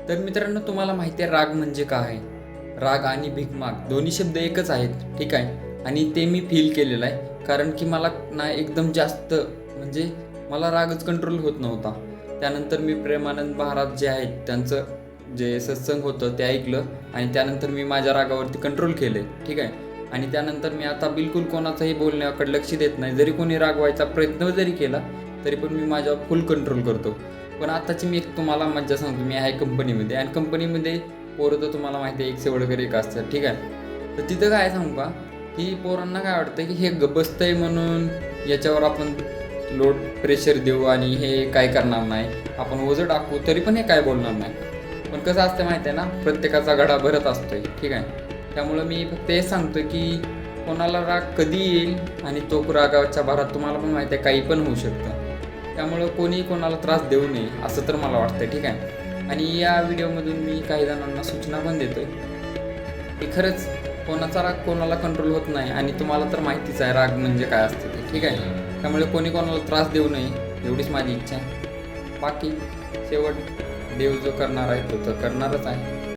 तर मित्रांनो, तुम्हाला माहिती आहे राग म्हणजे काय आहे? राग आणि भीकमाग दोन्ही शब्द एकच आहेत, ठीक आहे. आणि ते मी फील केलेलं आहे, कारण की मला ना एकदम जास्त म्हणजे मला रागच कंट्रोल होत नव्हता. त्यानंतर मी प्रेमानंद महाराज जे आहेत त्यांचं जे सत्संग होतं ते ऐकलं आणि त्यानंतर मी माझ्या रागावरती कंट्रोल केले, ठीक आहे. आणि त्यानंतर मी आता बिलकुल कोणाचंही बोलण्याकडे लक्ष देत नाही. जरी कोणी रागवायचा प्रयत्न जरी केला तरी पण मी माझ्यावर फुल कंट्रोल करतो. पण आताची मी एक तुम्हाला मज्जा सांगतो. मी आहे कंपनीमध्ये आणि कंपनीमध्ये पोरं तर तुम्हाला माहिती आहे, एक से वळकर एक असतात, ठीक आहे. तर तिथं काय सांगू का, की पोरांना काय वाटतं की हे बसतंय म्हणून याच्यावर आपण लोड प्रेशर देऊ आणि हे काय करणार नाही, आपण ओझं टाकू तरी पण हे काय बोलणार नाही. पण कसं असतं माहिती आहे ना, प्रत्येकाचा घडा भरत असतोय, ठीक आहे. त्यामुळं मी फक्त हे सांगतो की कोणाला राग कधी येईल आणि तो रागाच्या भरात तुम्हाला पण माहिती आहे काही पण होऊ शकतं. त्यामुळं कोणी कोणाला त्रास देऊ नये असं तर मला वाटतं, ठीक आहे. आणि या व्हिडिओमधून मी काही जणांना सूचना पण देतोय की खरंच कोणाचा राग कोणाला कंट्रोल होत नाही आणि तुम्हाला तर माहितीच आहे राग म्हणजे काय असतं ते, ठीक आहे. त्यामुळे कोणी कोणाला त्रास देऊ नये एवढीच माझी इच्छा आहे. बाकी शेवट देव जो करणार आहे तो तर करणारच आहे.